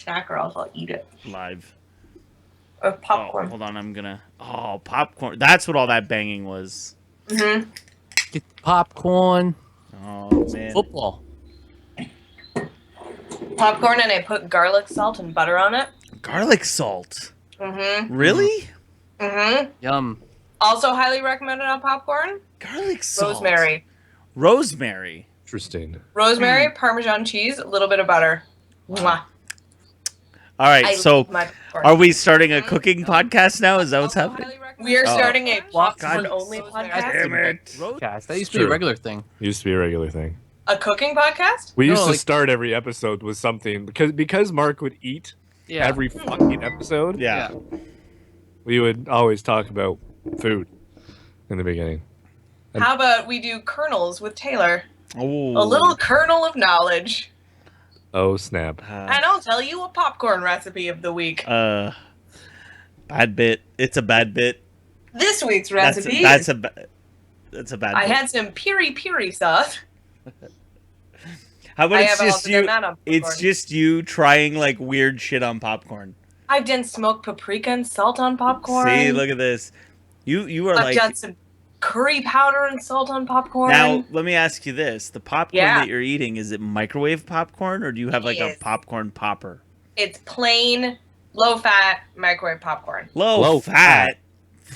snack or else I'll eat it. Live. Or popcorn. Oh, hold on, I'm gonna... Oh, popcorn. That's what all that banging was. Mm-hmm. Get popcorn. Oh, man. Football. Popcorn, and I put garlic, salt, and butter on it. Garlic salt. Mm-hmm. Really? Mm-hmm. Yum. Also highly recommended on popcorn. Garlic salt. Rosemary. Rosemary. Interesting. Rosemary, Parmesan cheese, a little bit of butter. Mwah. All right, I so love my popcorn. are we starting a cooking podcast now? Is that what's Also happening? highly recommended. We are starting a popcorn God. only Damn podcast. it. Podcast. That used to be a True. regular thing. Used to be a regular thing. A cooking podcast? We No, used to like- start every episode with something because Mark would eat Yeah. every fucking episode. Yeah. We would always talk about food in the beginning. How about we do kernels with Taylor? Oh. A little kernel of knowledge. Oh snap! And I'll tell you a popcorn recipe of the week. Bad bit. It's a bad bit. This week's recipe That's is a bad I bit. had some piri sauce. How about I it's have just also done you? that on It's popcorn. just you trying like weird shit on popcorn. I've done smoked paprika and salt on popcorn. See, look at this. You are I've like done some curry powder and salt on popcorn. now. Let me ask you this: the popcorn Yeah. that you're eating, is it microwave popcorn or do you have like a Yes. popcorn popper? It's plain, low-fat microwave popcorn. Low fat.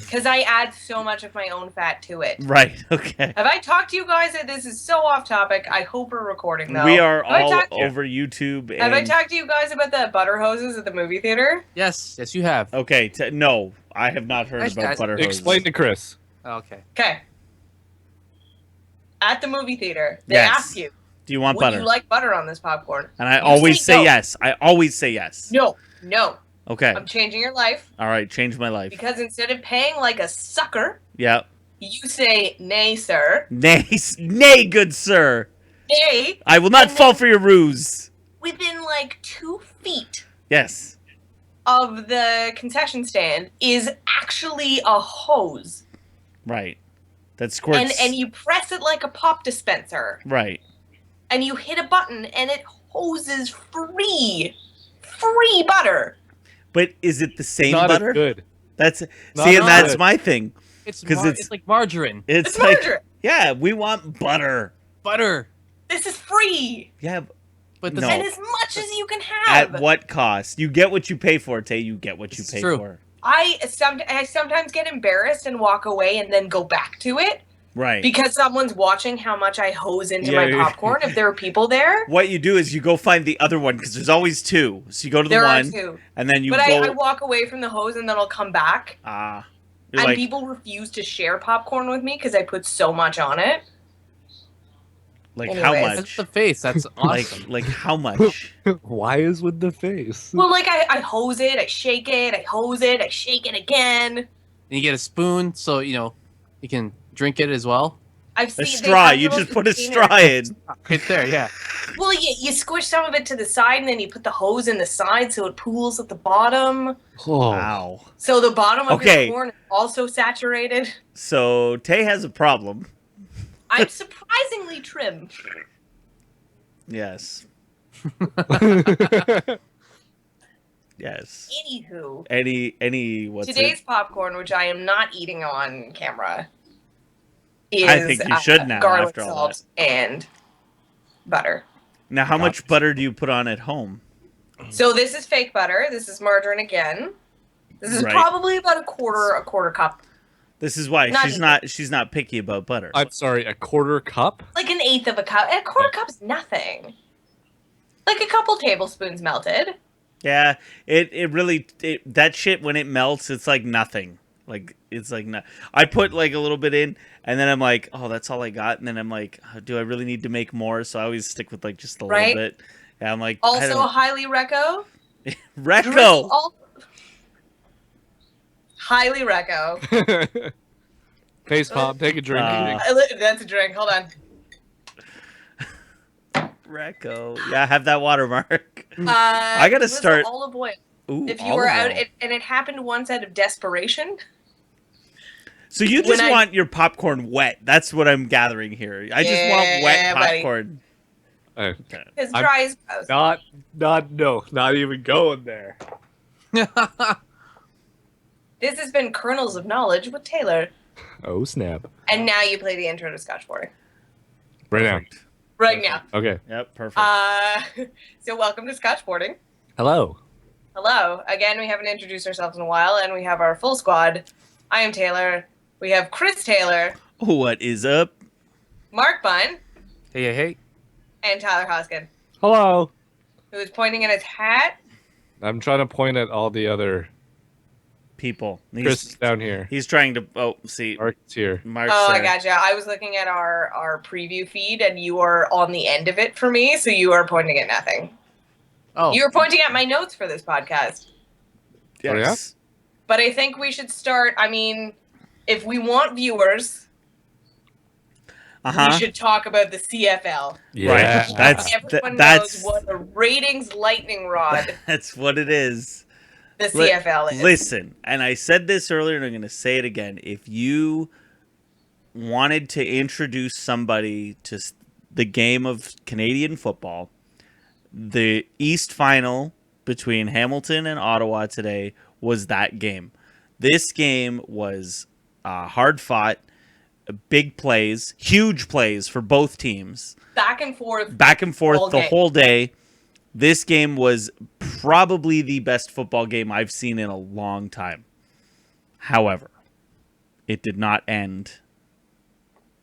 Because I add so much of my own fat to it. Right. Okay. Have I talked to you guys that this is so off topic? I hope we're recording though. We are Have I all talked- over YouTube. And... Have I talked to you guys about the butter hoses at the movie theater? Yes. Yes, you have. Okay. No, I have not heard Nice, about guys. butter hoses. Explain to Chris. Okay. Okay. At the movie theater, they Yes. ask you, Do you want would butter? you like butter on this popcorn? And I You always say say no. yes. I always say yes. No, no. Okay. I'm changing your life All right. Change my life. because instead of paying like a sucker, Yeah. you say, nay, sir. Nay, good sir. Nay, I will not And fall then- for your ruse. within like 2 feet Yes. of the concession stand is actually a hose. Right. That squirts. And you press it like a pop dispenser. Right. And you hit a button and it hoses free butter. But is it the same Not butter? as good. That's Not see, and as that's good. my thing. It's 'Cause it's like margarine. It's It's like margarine. yeah, we want butter. Butter. This is free. Yeah. But the No. And as much as you can have. At what cost? You get what you pay for, Tay. You get what you It's pay true. for. I sometimes get embarrassed and walk away and then go back to it Right. because someone's watching how much I hose into Yeah, my yeah. popcorn if there are people there. What you do is you go find the other one because there's always two. So you go to the There are one, two. and then you But go. I walk away from the hose and then I'll come back. You're And like, people refuse to share popcorn with me because I put so much on it. how anyways. That's much? the face. That's awesome. Like how much? Why is with the face? Well, like I hose it, I shake it, I hose it, I shake it again. And you get a spoon, so you can drink it as well. I've A seen they straw. have You little just put a containers. straw in. Right there, yeah. Well, you squish some of it to the side, and then you put the hose in the side so it pools at the bottom. Oh. Wow. So the bottom of Okay. your corn is also saturated. So Tay has a problem. I'm surprisingly trim. Yes. Yes. Anywho, What's today's it? popcorn, which I am not eating on camera, is I think you should now, garlic after all salt and butter. Now, how much butter do you put on at home? So this is fake butter. This is margarine again. This is Right. probably about a quarter cup, This is why Not she's not picky about butter. I'm sorry, a quarter cup? like an eighth of a cup. And a quarter cup's nothing. Like a couple tablespoons melted. Yeah, it really that shit when it melts, it's like nothing. Like it's like no. I put like a little bit in, and then I'm like, oh, that's all I got. And then I'm like, oh, do I really need to make more? So I always stick with like just a Right. little bit. Yeah, I'm like, I Also, don't- highly reco. Recco. Highly reco. Face pop, take a drink. That's a drink. Hold on. Recco. Yeah, have that watermark. I gotta start- olive oil. Ooh, If you olive were out, oil. and it happened once out of desperation. So you when just I- want your popcorn wet. That's what I'm gathering here. I just want wet Yeah, buddy. popcorn. His I'm dry is gross. not even going there. This has been Kernels of Knowledge with Taylor. Oh snap! And now you play the intro to Scotch Boarding. Right Perfect. Right now. Okay. Yep, perfect. So welcome to Scotch Boarding. Hello. Hello. Again, we haven't introduced ourselves in a while, and we have our full squad. I am Taylor. We have Chris Taylor, What is up? Mark Bunn, Hey. and Tyler Hoskin, Hello. who is pointing at his hat. I'm trying to point at all the other People. Chris is down here. He's trying to. Oh, see. Mark's here. Mark's Oh, I there. gotcha. I was looking at our preview feed, and you are on the end of it for me, so you are pointing at nothing. Oh, You were pointing at my notes for this podcast. Yes. But I think we should start. I mean, if we want viewers, we should talk about the CFL. Right. Everyone That's knows what a ratings lightning rod that's what it is. the CFL is. Listen, and I said this earlier, and I'm going to say it again. If you wanted to introduce somebody to the game of Canadian football, the East Final between Hamilton and Ottawa today was that game. This game was hard fought, big plays, huge plays for both teams. Back and forth The whole day. This game was probably the best football game I've seen in a long time. However, it did not end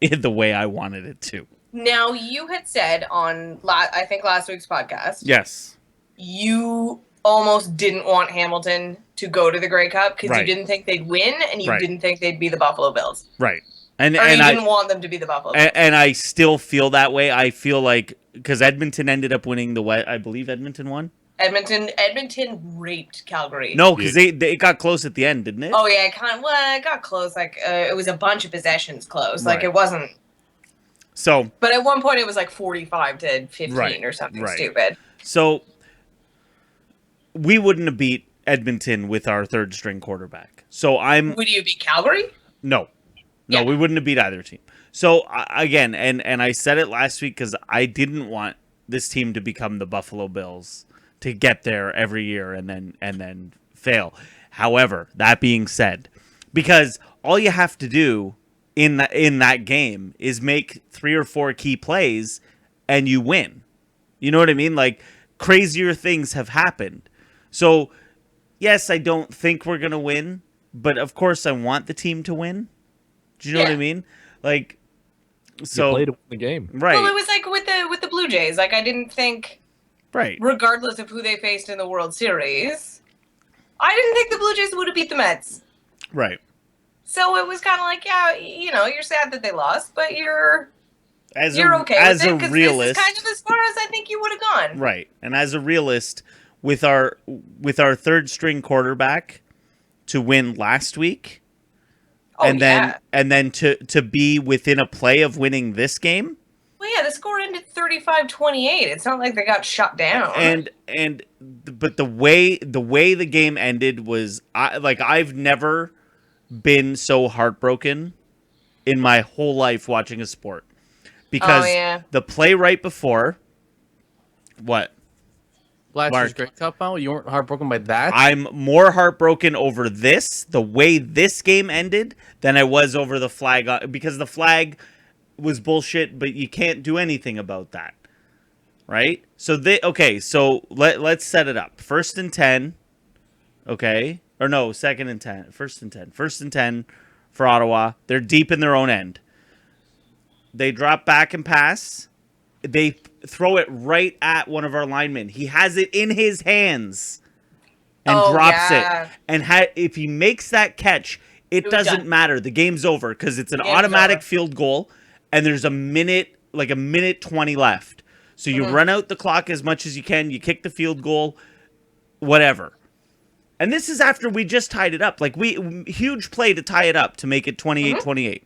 in the way I wanted it to. Now, you had said on, I think, last week's podcast, Yes. you almost didn't want Hamilton to go to the Grey Cup because Right. you didn't think they'd win and you Right. didn't think they'd be the Buffalo Bills. Right. Or you didn't want them to be the Buffalo Bills. And I still feel that way. I feel like because Edmonton ended up winning the West. I believe Edmonton won. Edmonton raped Calgary. No, because it got close at the end, didn't it? Oh yeah, it got close. Like it was a bunch of possessions close. Like Right. it wasn't. So, But at one point it was like 45 to 15 Right, or something right. stupid. so we wouldn't have beat Edmonton with our third string quarterback. So Would you beat Calgary? No, Yeah. we wouldn't have beat either team. So again, and I said it last week because I didn't want this team to become the Buffalo Bills to get there every year and then fail. However, that being said, because all you have to do in that game is make 3 or 4 key plays and you win. You know what I mean? Like crazier things have happened. So yes, I don't think we're gonna win, but of course I want the team to win. Do you know what I mean? Like, so You played to win the game. right, Well, it was like with the Blue Jays. Like I didn't think, right, regardless of who they faced in the World Series, I didn't think the Blue Jays would have beat the Mets. right. So it was kind of like, yeah, you're sad that they lost, but you're As okay as with it a because realist, this is kind of as far as I think you would have gone. right, and as a realist, with our third string quarterback to win last week, Oh, and yeah. then to be within a play of winning this game, Well, yeah, the score ended 35-28. It's not like they got shut down. but the way the game ended was I've never been so heartbroken in my whole life watching a sport because the play right before what last Mark. year's Grey Cup out. You weren't heartbroken by that. I'm more heartbroken over the way this game ended than I was over the flag because the flag was bullshit, but you can't do anything about that. Right? So so let's set it up. 1st and 10. Okay? Or no, 2nd and 10. 1st and 10. 1st and 10 for Ottawa. They're deep in their own end. They drop back and pass. They throw it right at one of our linemen. He has it in his hands and drops it. And if he makes that catch, it doesn't matter. The game's over because it's an automatic field goal, and there's a minute 20 left. So you run out the clock as much as you can. You kick the field goal, whatever. And this is after we just tied it up. Like huge play to tie it up to make it 28-28.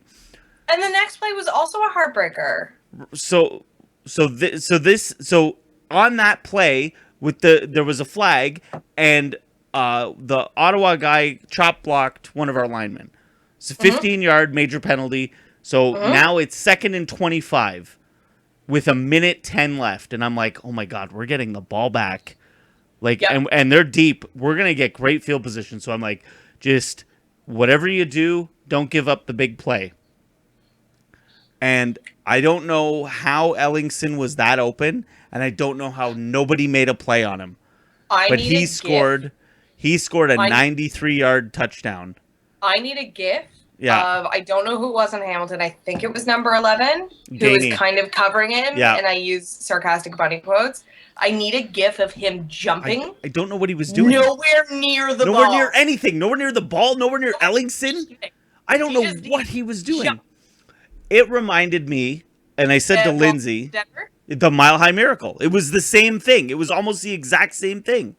And the next play was also a heartbreaker. So on that play there was a flag and the Ottawa guy chop blocked one of our linemen. It's a 15-yard major penalty. So now it's 2nd and 25. with a minute 10 left, and I'm like, oh my God, we're getting the ball back. Like, Yep. and they're deep. We're going to get great field position. So I'm like, just whatever you do, don't give up the big play. And I don't know how Ellingson was that open, and I don't know how nobody made a play on him. But he scored a 93-yard touchdown. I need a GIF. Yeah. I don't know who it was in Hamilton. I think it was number 11 who Gainey. was kind of covering him. Yeah. And I use sarcastic bunny quotes. I need a GIF of him jumping. I don't know what he was doing. Nowhere near the ball. Nowhere near anything. Nowhere near the ball. Nowhere near Ellingson. I don't know just what he was doing. jump. It reminded me, and I said to Lindsay, Denver? the Mile High Miracle. It was the same thing. It was almost the exact same thing.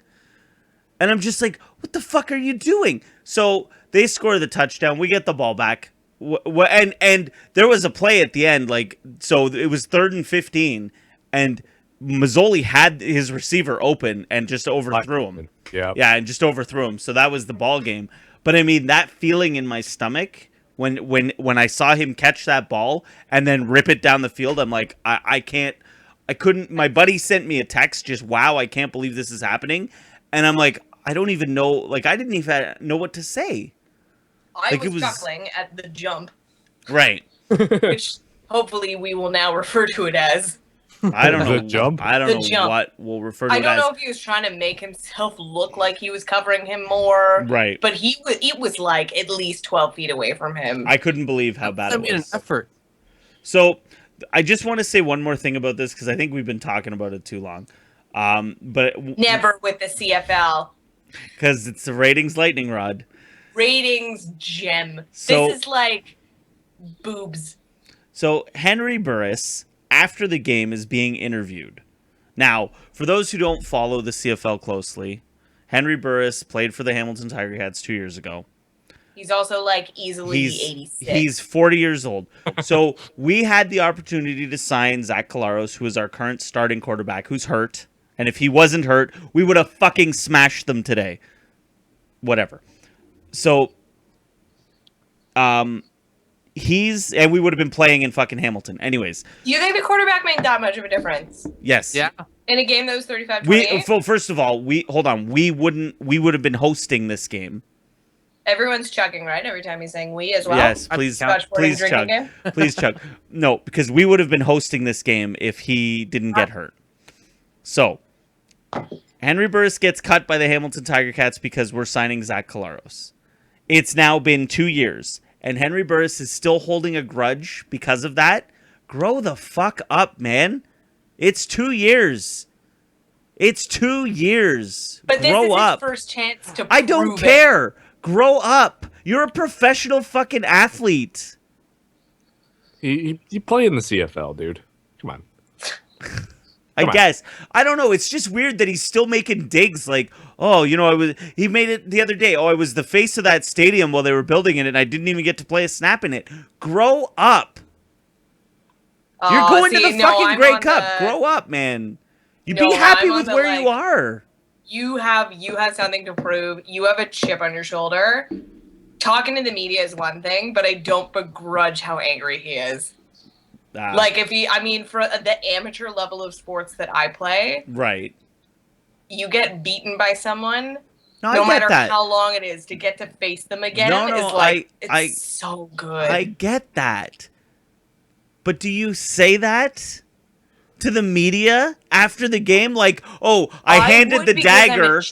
And I'm just like, what the fuck are you doing? So they score the touchdown. We get the ball back. And there was a play at the end. Like, so it was 3rd and 15. And Mazzoli had his receiver open and just overthrew him. Yeah. Yeah, and just overthrew him. So that was the ball game. But I mean, that feeling in my stomach when I saw him catch that ball and then rip it down the field, I'm like, I couldn't. My buddy sent me a text, just, wow, I can't believe this is happening. And I'm like, I don't even know. Like, I didn't even know what to say. I was chuckling at the jump, Right. which hopefully we will now refer to it as. I don't know. The jump? I don't The know jump. what we'll refer to I it don't as. know if he was trying to make himself look like he was covering him more. Right. But it was like at least 12 feet away from him. I couldn't believe how bad I it made an was. effort. So I just want to say one more thing about this because I think we've been talking about it too long. But Never with the CFL. Because it's the ratings lightning rod. Ratings gem. So- This is like boobs. So Henry Burris, after the game, is being interviewed. Now, for those who don't follow the CFL closely, Henry Burris played for the Hamilton Tiger Cats 2 years ago. He's also like easily 86. He's 40 years old. So we had the opportunity to sign Zach Collaros, who is our current starting quarterback, who's hurt. And if he wasn't hurt, we would have fucking smashed them today. Whatever. So, and we would have been playing in fucking Hamilton. Anyways. Do you think the quarterback made that much of a difference? Yes. Yeah. In a game that was 35-28? First of all, we would have been hosting this game. Everyone's chugging, right? Every time he's saying we as well? Yes, please, Scotch pouring please drinking chug. game? Please chug. No, because we would have been hosting this game if he didn't get hurt. So, Henry Burris gets cut by the Hamilton Tiger Cats because we're signing Zach Collaros. It's now been 2 years, and Henry Burris is still holding a grudge because of that. Grow the fuck up, man. It's 2 years. It's 2 years. But this Grow is up. his first chance to I don't prove care. Grow up. You're a professional fucking athlete. You play in the CFL, dude. Come on. I guess. I don't know. It's just weird that he's still making digs like, oh, he made it the other day. Oh, I was the face of that stadium while they were building it and I didn't even get to play a snap in it. Grow up. You're going to the fucking Grey Cup. Grow up, man. Be happy with where you are. You have something to prove. You have a chip on your shoulder. Talking to the media is one thing, but I don't begrudge how angry he is. Like for the amateur level of sports that I play, right? You get beaten by someone, no matter that. how long it is, to get to face them again is like it's so good. I get that, but do you say that to the media after the game? Like, oh, I handed the dagger.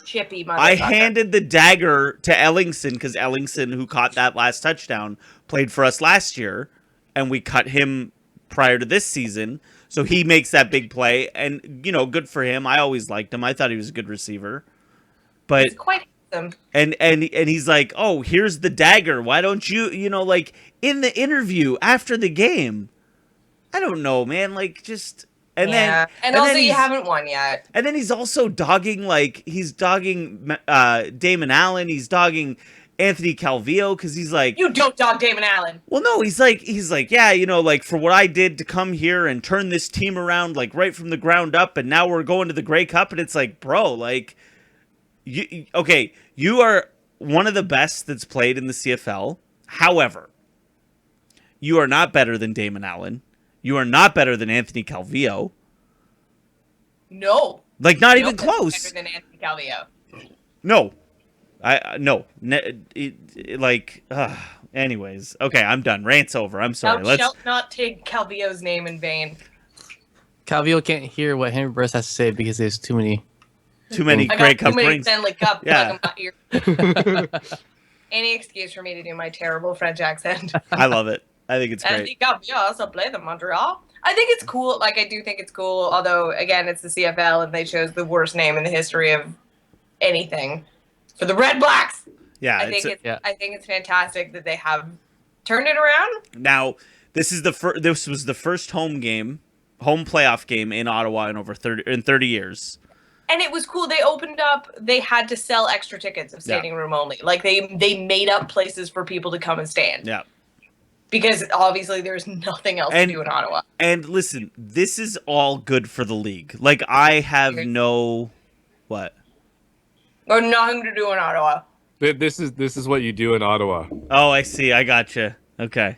I handed the dagger to Ellingson because Ellingson, who caught that last touchdown, played for us last year, and we cut him prior to this season, so he makes that big play, and good for him. I always liked him. I thought he was a good receiver, but he's quite handsome. And he's like, oh, here's the dagger. Why don't you, like in the interview after the game? I don't know, man. Like just then also you haven't won yet. And then he's also dogging Damon Allen. He's dogging Anthony Calvillo because he's like, you don't dog Damon Allen. Well, no, he's like, yeah, like for what I did to come here and turn this team around, like right from the ground up, and now we're going to the Grey Cup, and it's like, bro, like, you are one of the best that's played in the CFL. However, you are not better than Damon Allen. You are not better than Anthony Calvillo. No. Like, not No even one's close. better than Anthony Calvillo. No. No. Anyways. Okay, I'm done. Rant's over. I'm sorry. Thou shalt not take Calvillo's name in vain. Calvillo can't hear what Henry Bryce has to say because there's too many Grey I got Cup too many rings. Stanley Cup Yeah. stuck in my ear. Any excuse for me to do my terrible French accent. I love it. I think it's great. Anthony Calvillo also played the Montreal. I think it's cool. Like, I do think it's cool. Although, again, it's the CFL, and they chose the worst name in the history of anything for the Redblacks. Yeah, I think it's fantastic that they have turned it around. now this was the first home playoff game in Ottawa in over 30 years. And it was cool. They opened up. They had to sell extra tickets of standing room only. Like they made up places for people to come and stand. Yeah. Because obviously there's nothing else to do in Ottawa. And listen, this is all good for the league. Like, I have no what? Or nothing to do in Ottawa. This is what you do in Ottawa. Oh, I see. I gotcha. Okay.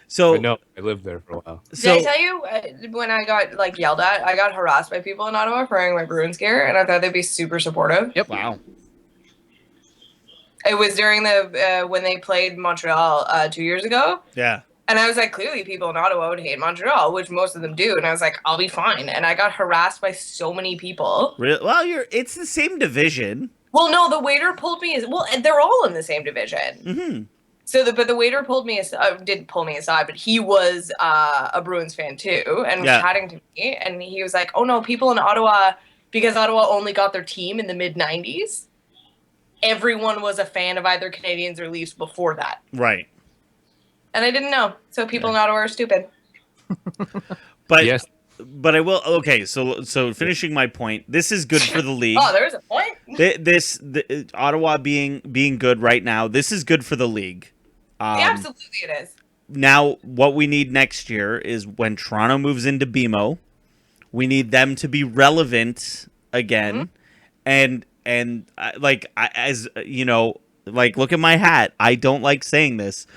So I know. I lived there for a while. Did I tell you when I got yelled at? I got harassed by people in Ottawa for wearing my Bruins gear, and I thought they'd be super supportive. Yep. Wow. It was during the when they played Montreal 2 years ago. Yeah. And I was like, clearly people in Ottawa would hate Montreal, which most of them do. And I was like, I'll be fine. And I got harassed by so many people. Really? Well, it's the same division. Well, no, the waiter pulled me. They're all in the same division. Mm-hmm. But the waiter didn't pull me aside, but he was a Bruins fan too, and was chatting to me. And he was like, "Oh no, people in Ottawa, because Ottawa only got their team in the mid-90s. Everyone was a fan of either Canadians or Leafs before that." Right. And I didn't know. So people in Ottawa are stupid. But yes. But I will. Okay, so finishing my point. This is good for the league. Oh, there's a point. Ottawa being good right now. This is good for the league. Absolutely, it is. Now, what we need next year is when Toronto moves into BMO, we need them to be relevant again, and as you know, like, look at my hat. I don't like saying this,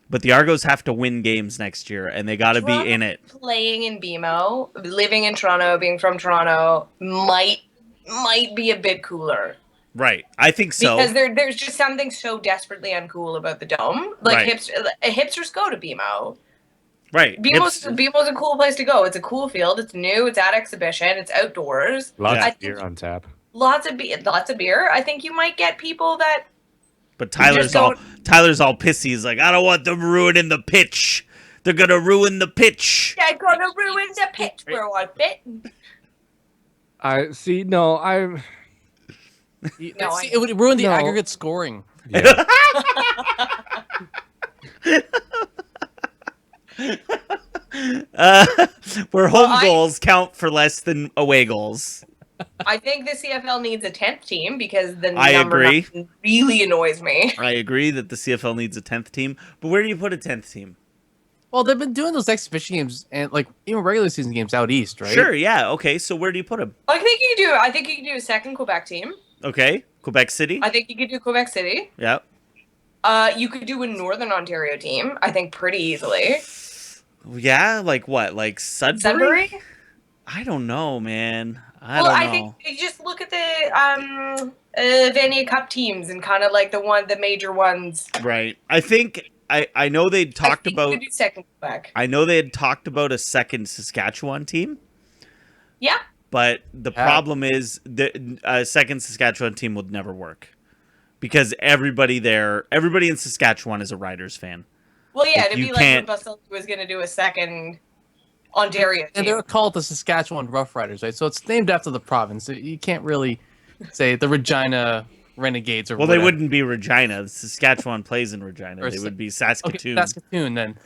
but the Argos have to win games next year, and they got to be in it. Playing in BMO, living in Toronto, being from Toronto, might be a bit cooler. Right, I think so. Because there's just something so desperately uncool about the Dome. Like, hipsters go to BMO. Right. BMO's a cool place to go. It's a cool field. It's new. It's at exhibition. It's outdoors. Lots of beer on tap. Lots of beer. I think you might get people that. But Tyler's all pissy. He's like, I don't want them ruining the pitch. They're gonna ruin the pitch. They're gonna ruin the pitch for one bit. I see. No, I'm. It would ruin the aggregate scoring. Yeah. Where home goals count for less than away goals. I think the CFL needs a 10th team because the I number agree. 9 really annoys me. I agree that the CFL needs a 10th team, but where do you put a 10th team? Well, they've been doing those exhibition games and like even regular season games out east, right? Sure, yeah, okay. So where do you put them? I think you could do a second Quebec team. Okay, Quebec City. I think you could do Quebec City. Yeah. You could do a Northern Ontario team. I think pretty easily. Yeah, like what? Like Sudbury? I don't know, man. I think you just look at the Vanier Cup teams and kind of like the major ones. Right. I think I know they'd talked about. You could do second Quebec. I know they had talked about a second Saskatchewan team. Yeah. But the problem is the second Saskatchewan team would never work because everybody in Saskatchewan is a Riders fan. Well, yeah, it'd be like when Bustler was going to do a second Ontario team. And they're called the Saskatchewan Roughriders, right? So it's named after the province. You can't really say the Regina Renegades or whatever. They wouldn't be Regina. Saskatchewan plays in Regina. They would be Saskatoon. Okay, Saskatoon, then.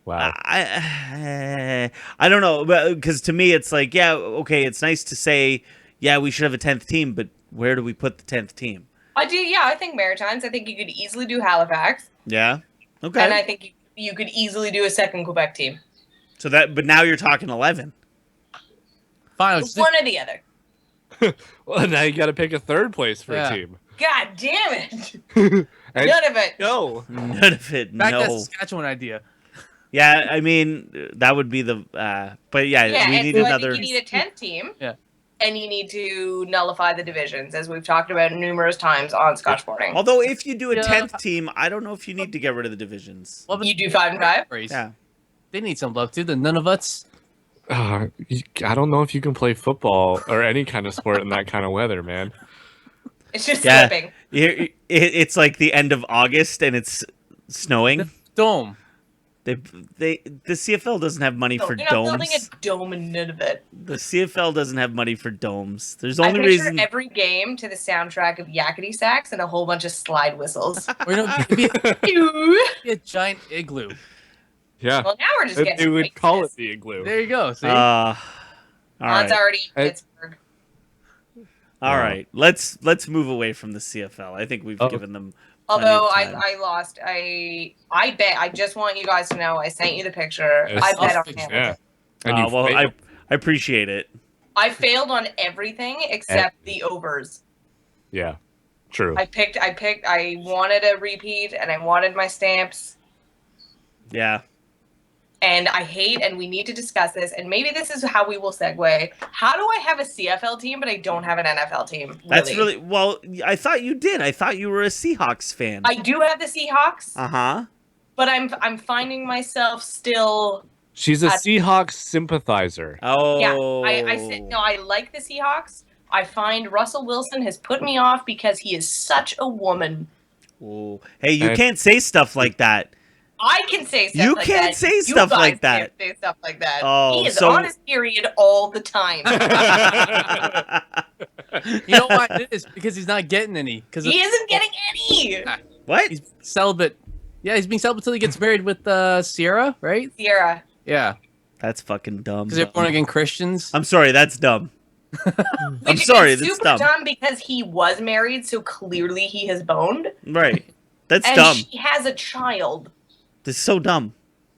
Wow. I don't know, because to me it's like, yeah, okay, it's nice to say, yeah, we should have a 10th team, but where do we put the 10th team? I think Maritimes. I think you could easily do Halifax. Yeah. Okay. And I think you could easily do a second Quebec team. But now you're talking 11. Fine. One or the other. Well, now you got to pick a third place for a team. God damn it! None of it. No. None of it. Back no. to that Saskatchewan idea. Yeah, I mean that would be the. But yeah, we and need so another. I think you need a 10th team. Yeah. And you need to nullify the divisions, as we've talked about numerous times on Scotch Boarding. Although if you do a Yeah. 10th team, I don't know if you need to get rid of the divisions. Well, but You do 5 and 5. Bryce, Yeah. they need some love too. The Nunavuts. I don't know if you can play football or any kind of sport in that kind of weather, man. It's just Yeah. slipping. It's like the end of August and it's snowing. Dome. The CFL doesn't have money for You're not building domes. a dome in Nunavut. The CFL doesn't have money for domes. There's I only picture reason. every game to the soundtrack of yakety sax and a whole bunch of slide whistles. Or it'd be Well, a giant igloo. Yeah. now we're just getting They would call it racist. the igloo. There you go. See. All Ron's right. already in I- Pittsburgh. All right. Let's move away from the CFL. I think we've given them. plenty of Although time. I lost, I bet. I just want you guys to know. I sent you the picture. Yes. I bet on Yeah. Hamilton. And you well, failed. I appreciate it. I failed on everything except the overs. Yeah. True. I wanted a repeat and I wanted my stamps. Yeah. And I hate, and we need to discuss this, and maybe this is how we will segue. How do I have a CFL team, but I don't have an NFL team? That's really well. I thought you did. I thought you were a Seahawks fan. I do have the Seahawks, Uh-huh. but I'm finding myself still. She's a Seahawks sympathizer. Oh. Yeah, I said no. I like the Seahawks. I find Russell Wilson has put me off because he is such a woman. Oh. Hey, you And- can't say stuff like that. I can say stuff You like can't that. say You stuff guys like can't that. say stuff like that. Oh, he is so- on his period all the time. You know why it is? Because he's not getting any. Because He isn't getting any. What? he's celibate. Yeah, he's being celibate until he gets married with Sierra, right? Sierra. Yeah. That's fucking dumb. Because they're born again Christians. I'm sorry. That's dumb. I'm Which sorry. is That's super dumb. because he was married, so clearly he has boned. Right. That's And dumb. she has a child. That's so dumb.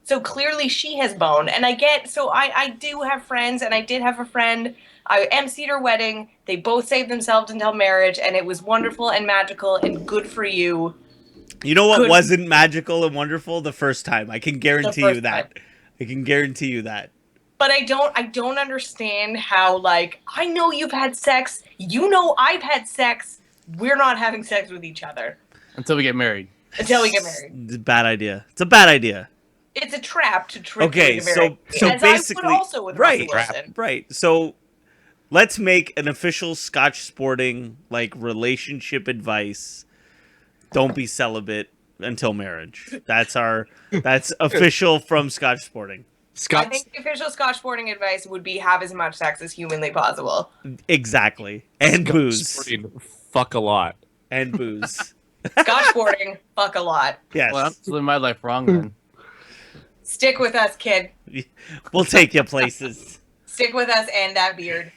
So clearly she has boned. And I do have friends, and I did have a friend. I emceed her wedding. They both saved themselves until marriage, and it was wonderful and magical and good for you. You know what Good. wasn't magical and wonderful the first time? I can guarantee first you that. I can guarantee you that. But I don't understand how, like, I know you've had sex. You know I've had sex. We're not having sex with each other Until we get married. until we get married. It's a bad idea. It's a bad idea. It's a trap to trick Okay, you into marrying so me, as basically, I would also with right, Russell Wilson. right. So let's make an official Scotch Sporting like relationship advice. Don't be celibate until marriage. That's official from Scotch Sporting. I Scott, think the official Scotch sporting advice would be have as much sex as humanly possible. Exactly. And Scott booze. Sporting, fuck a lot. And booze. Scotch sporting, fuck a lot. Yes. Well, I'm just living my life wrong then. Stick with us, kid. We'll take you places. Stick with us and that beard.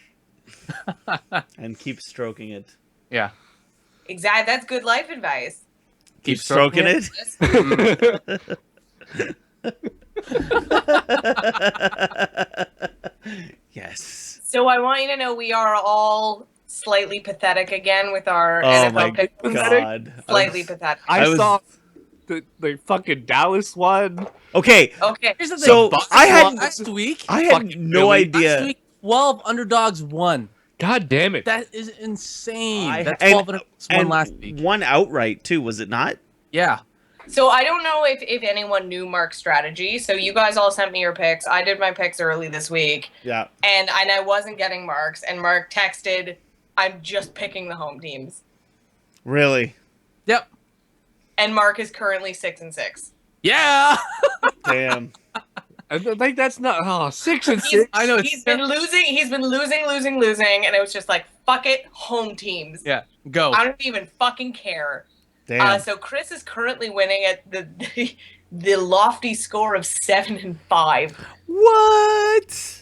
And keep stroking it. Yeah. Exactly. That's good life advice. Keep stroking it. Yes. So I want you to know we are all slightly pathetic again with our Oh NFL my picks. god. Slightly pathetic. I was- saw the fucking Dallas one. Okay. Okay. Here's the thing. So, I had- last week. I had Fucking no really? idea. Last week, 12 underdogs won. God damn it. That is insane. I- That's and- 12 underdogs won And last week. one outright too, was it not? Yeah. So I don't know if anyone knew Mark's strategy. So you guys all sent me your picks. I did my picks early this week. Yeah. And I wasn't getting Mark's. And Mark texted, I'm just picking the home teams. Really? Yep. And Mark is currently 6-6. Yeah. Damn. I think that's not 6 and He's, 6. I know. he's been losing. He's been losing. And it was just like, fuck it, home teams. Yeah. Go. I don't even fucking care. Damn. So Chris is currently winning at the lofty score of 7-5. What?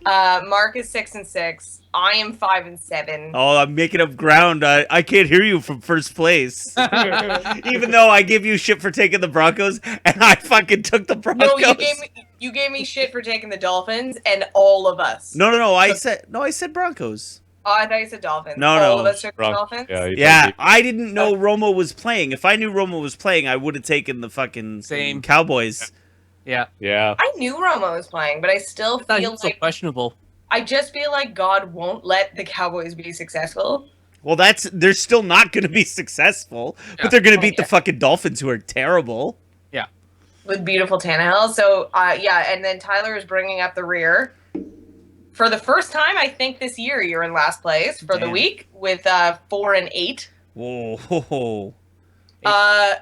Mark is 6-6. I am 5-7. Oh, I'm making up ground. I can't hear you from first place. Even though I give you shit for taking the Broncos, and I fucking took the Broncos. No, you gave me shit for taking the Dolphins, and all of us. No. I said Broncos. Oh, I thought you said Dolphins. No, all no. of us took the Dolphins. Yeah, you Yeah, did. I didn't know Romo was playing. If I knew Romo was playing, I would have taken the fucking Same. Cowboys. Yeah. Yeah. I knew Romo was playing, but I still I thought he feel was so like questionable. I just feel like God won't let the Cowboys be successful. Well, they're still not going to be successful, Yeah. but they're going to beat the Yeah. fucking Dolphins, who are terrible. Yeah. With beautiful Tannehill. So, yeah, and then Tyler is bringing up the rear. For the first time, I think this year, you're in last place for the Damn. week with 4-8. Whoa.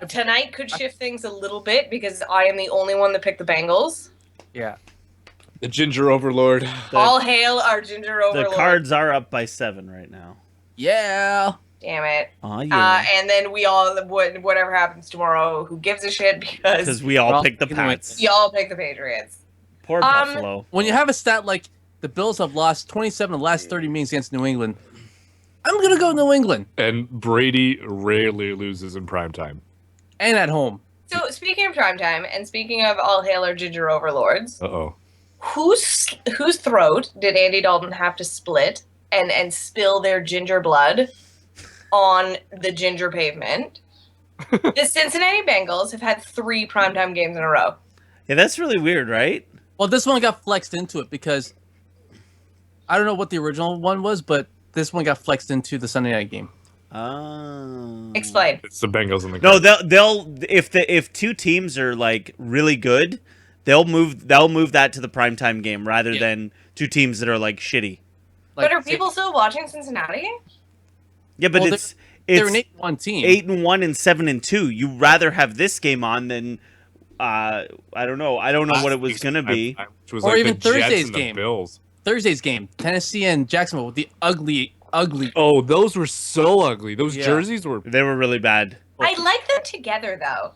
Tonight could shift things a little bit because I am the only one that picked the Bengals. Yeah. The ginger overlord. All hail our ginger The overlord. Cards are up by 7 right now. Yeah. Damn it. Oh, yeah. And then we all, whatever happens tomorrow, who gives a shit because Because we all Well, picked the you know what? Pats. we all pick the Patriots. Poor Buffalo. When you have a stat like the Bills have lost 27 of the last 30 meetings against New England, I'm going to go New England. And Brady rarely loses in primetime. And at home. So, speaking of primetime, and speaking of all hail our ginger overlords, Uh-oh. whose throat did Andy Dalton have to split and spill their ginger blood on the ginger pavement? The Cincinnati Bengals have had 3 primetime games in a row. Yeah, that's really weird, right? Well, this one got flexed into it because I don't know what the original one was, but this one got flexed into the Sunday night game. Oh. Explain. It's the Bengals and the No, Cards. they'll if two teams are like really good, they'll move that to the primetime game rather than two teams that are like shitty. But are people still watching Cincinnati? Yeah, but Well, it's they're an 8-1 team. 8-1 and 7-2. You rather have this game on than I don't know. I don't know what it was gonna be. Which was Or like even the Jets Thursday's and the game. Bills. Thursday's game, Tennessee and Jacksonville with the ugly. Oh, those were so ugly. Those Yeah. jerseys were. They were really bad. I like them together, though.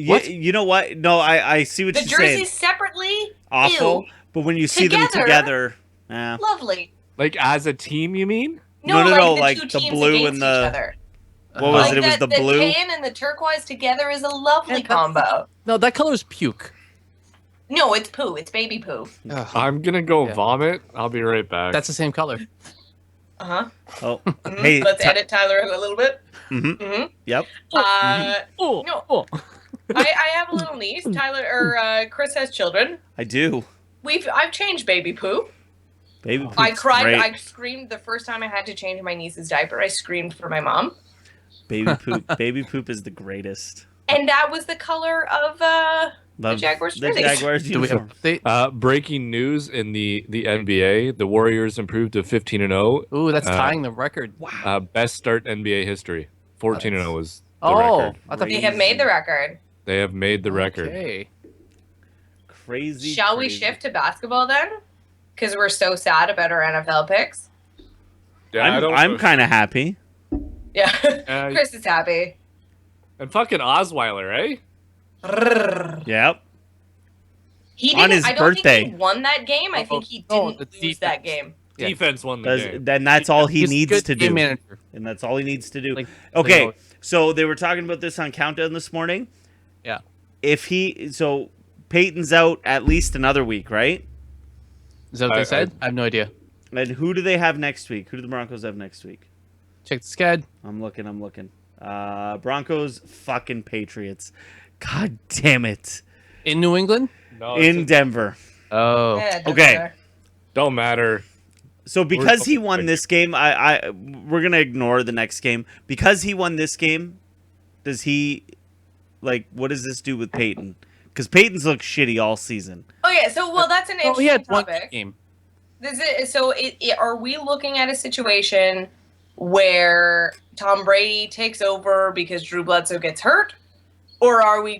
What? You know what? No, I see what The you're saying. jerseys separately, Awful, ew. but when you see them together, Lovely. Like, as a team, you mean? No, the like two the teams blue against and each the- other. what was Like it? It was the blue. tan and the turquoise together is a lovely And that's- combo. No, that color is puke. No, it's poo. It's baby poo. I'm gonna go Yeah. vomit. I'll be right back. That's the same color. Uh-huh. Oh, Mhm. hey, Let's edit Tyler a little bit. Mhm. Mm-hmm. Yep. Oh, No. oh. I have a little niece. Tyler or Chris has children. I do. I've changed baby poo. Baby poop's I cried. great. I screamed the first time I had to change my niece's diaper. I screamed for my mom, Baby poop. Baby poop is the greatest. and that was the color of Love Jaguars The jerseys. Jaguars Do we have uniform. update? breaking news in the NBA: the Warriors improved to 15-0. Ooh, that's tying the record. Best start in NBA history. 14-0 is the Oh, record. I thought They have made the record. They have made the record. Okay. Crazy. Shall we crazy. shift to basketball then? Because we're so sad about our NFL picks. Yeah, I'm kind of happy. Yeah, Uh, Chris is happy. And fucking Osweiler, eh? Yep. He On didn't. his I don't birthday. think he won that game. I think he Oh, didn't the lose that defense. game. Yeah. Defense won the Does- game. Then that's all he He's a needs good to game do. manager. And that's all he needs to do. Like- Okay, like- so they were talking about this on Countdown this morning. Yeah. So Peyton's out at least another week, right? Is that what they said? I have no idea. And who do they have next week? Who do the Broncos have next week? Check the sched. I'm looking. Broncos, fucking Patriots. God damn it. In New England? No, In Denver. Oh. Yeah, it doesn't Okay. matter. don't matter. So because he won this game, we're gonna ignore the next game. Because he won this game, does he what does this do with Peyton? Because Peyton's looked shitty all season. Okay, so that's an Oh, he interesting had one topic. game. Are we looking at a situation where Tom Brady takes over because Drew Bledsoe gets hurt, or are we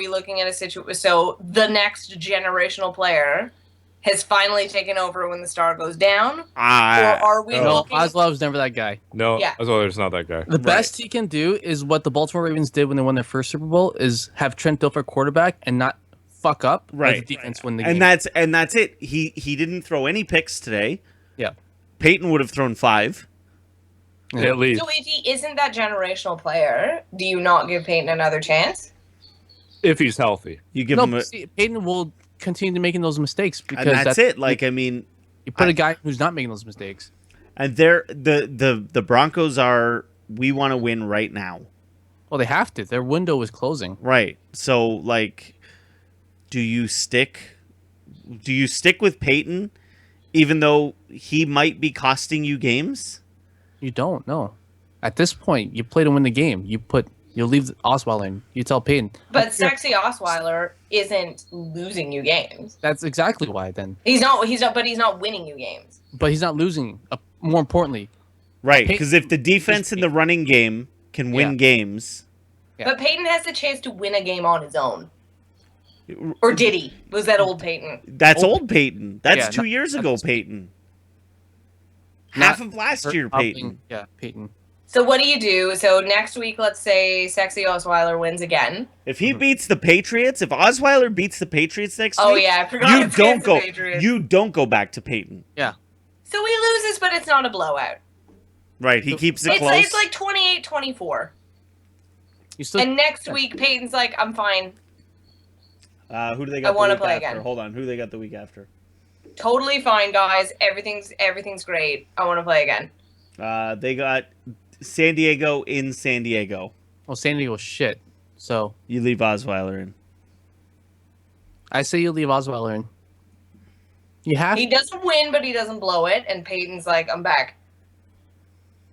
looking at a situation so the next generational player has finally taken over when the star goes down, or are we No, looking? Osweiler was never that guy. No, Yeah. Osweiler's not that guy. The best he can do is what the Baltimore Ravens did when they won their first Super Bowl is have Trent Dilfer quarterback and not fuck up. Right. Let the defense win the game. And that's it. He didn't throw any picks today. Yeah. Peyton would have thrown 5. Yeah. At least So if he isn't that generational player, do you not give Peyton another chance? if he's healthy. You give No, him a, see, Peyton will continue making those mistakes because and that's it. Like, I mean, you put a guy who's not making those mistakes. and the Broncos are, we want to win right now. Well, they have to. Their window is closing. Right. So, like, do you stick with Peyton, even though he might be costing you games? You don't know. At this point, you play to win the game. You'll leave Osweiler in. You tell Peyton. But Sexy Osweiler isn't losing you games. That's exactly why. Then He's not. But he's not winning you games. but he's not losing. More importantly, Right, because if the defense in the running game can win games... Yeah. But Peyton has the chance to win a game on his own. Or did he? Was that old Peyton? That's old Peyton. That's Yeah, 2 years ago, Peyton. Half of last year, Peyton. Yeah, Peyton. So what do you do? So next week, let's say Sexy Osweiler wins again. If he beats the Patriots, if Osweiler beats the Patriots next Oh week, yeah, I forgot. you it's don't against the go. Patriots. You don't go back to Peyton. Yeah. So he loses, but it's not a blowout. Right, he keeps it close. It's like 28-24. You still. And next week, Peyton's like, I'm fine. Who do they got? I wanna the week play after? again. Hold on, who do they got the week after? Totally fine, guys. Everything's great. I want to play again. They got San Diego in San Diego. Well, San Diego's shit. So You leave Osweiler in. I say you leave Osweiler in. You have. He doesn't win, but he doesn't blow it. And Peyton's like, I'm back.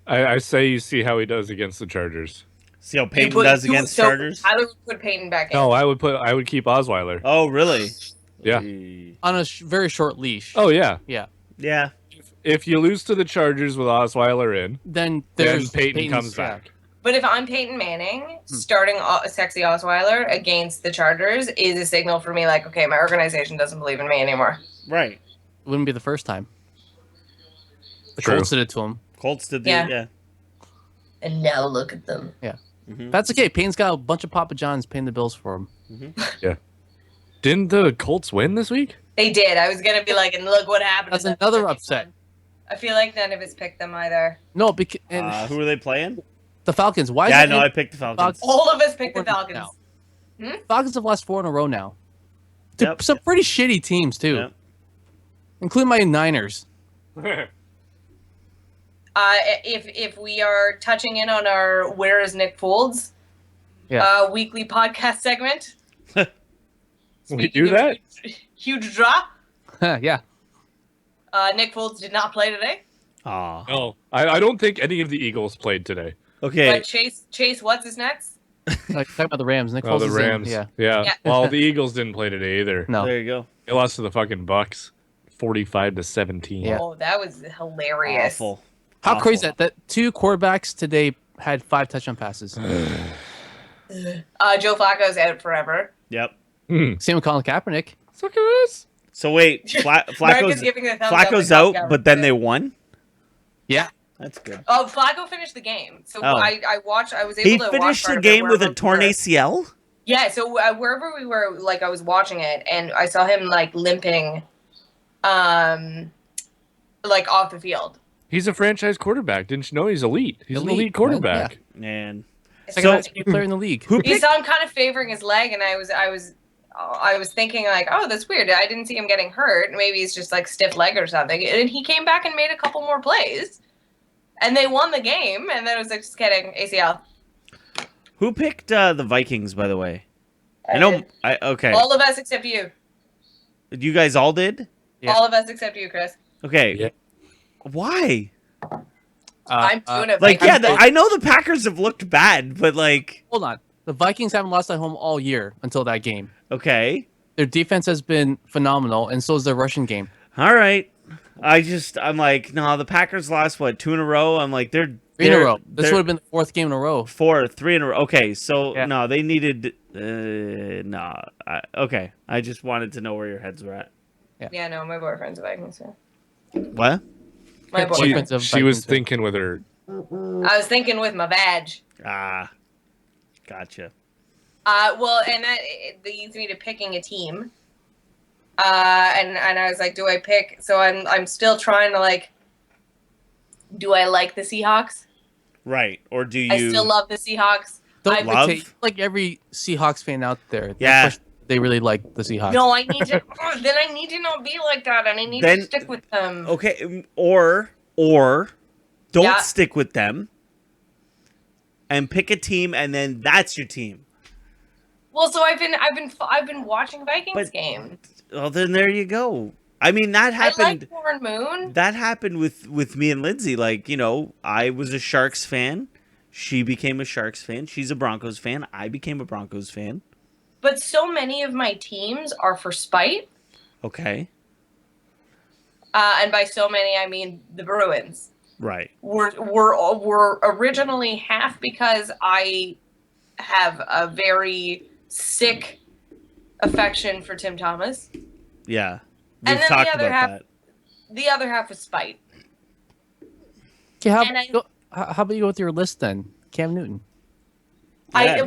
I say you see how he does against the Chargers. See how Peyton does against Chargers? I would put Peyton back in. No, I would keep Osweiler. Oh, really? Yeah. Gee. On a very short leash. Oh yeah. Yeah. Yeah. If you lose to the Chargers with Osweiler in, Then then there's Peyton comes yeah. back. But if I'm Peyton Manning, starting Sexy Osweiler against the Chargers is a signal for me like, okay, my organization doesn't believe in me anymore. Right. Wouldn't be the first time. The True. Colts did it to him. Colts did the Yeah. And now look at them. Mhm. That's okay. Peyton's got a bunch of Papa John's paying the bills for him. Didn't the Colts win this week? They did. I was going to be like, and look what happened. That's to them. another upset. I feel like none of us picked them either. No, because Who are they playing? the Falcons. Why? Yeah, is it no, I picked the Falcons. All of us picked the Four Falcons. now. Falcons have lost 4 in a row now. To Yep. some pretty shitty teams too, Yep. including my Niners. If we are touching in on our Where is Nick Folds weekly podcast segment. We do that? Huge draw. Yeah. Nick Folds did not play today. Aw. No, I don't think any of the Eagles played today. Okay. But Chase, what's his next? Like, talking about the Rams. Nick Oh, Foles the is in. Rams. Yeah. Yeah. Well, the Eagles didn't play today either. No. There you go. They lost to the fucking Bucks, 45-17. Yeah. Oh, that was hilarious. Awful. How Awful. crazy that 2 quarterbacks today had 5 touchdown passes. Joe Flacco's out forever. Yep. Same with Colin Kaepernick. Look at this. So wait, Mark Flacco's is giving the thumbs up Flacco's to Colin out, but then Kaepernick. they won. Yeah. That's good. Oh, Flacco finished the game. So Oh. I watched. I was able He to watch finished part the of it game with a wherever torn we were. ACL. Yeah, so wherever we were, like I was watching it, and I saw him like limping, like off the field. He's a franchise quarterback. Didn't you know he's elite? He's an elite quarterback. And Second So- best player in the league. who You picked? saw him kind of favoring his leg, and I was thinking like, oh, that's weird. I didn't see him getting hurt. Maybe he's just like stiff leg or something. And he came back and made a couple more plays, and they won the game. And then it was like, just kidding, ACL. Who picked the Vikings? By the way, I know. Okay. All of us except you. You guys all did. Yeah. All of us except you, Chris. Okay. Yeah. Why? I'm doing it. Like, Vikings. yeah, I know the Packers have looked bad, but like, Hold on. The Vikings haven't lost at home all year until that game. okay, Their defense has been phenomenal, and so is their rushing game. all right. I'm like, no, the Packers lost what 2 in a row. I'm like, they're 3 in a they're- row. This they're would have been the 4th game in a row. 3 in a row. Okay, so Yeah. no, they needed. No, okay. I just wanted to know where your heads were at. Yeah, no, my boyfriend's a Vikings fan. What? My She- boyfriend. Defensive She was Vikings. thinking with her. I was thinking with my badge. Ah, gotcha. Well, and that leads me to picking a team. And I was like, do I pick? So I'm still trying to like. Do I like the Seahawks? Right, or do you? I still love the Seahawks. Don't love- dictate, like every Seahawks fan out there. Yeah. They really like the Seahawks. No, I need to. Then I need to not be like that, and I need Then- to stick with them. Okay, or don't Yeah. stick with them and pick a team, and then that's your team. Well, so I've been watching Vikings games. Well, then there you go. I mean, that happened. I like Warren Moon. That happened with me and Lindsay. Like, I was a Sharks fan. She became a Sharks fan. She's a Broncos fan. I became a Broncos fan. But so many of my teams are for spite. Okay. And by so many, I mean the Bruins. Right. Were originally half because I have a very sick affection for Tim Thomas. Yeah. And We've then talked the other about half, that. the other half was spite. Okay, how about you go with your list then? Cam Newton. Yeah,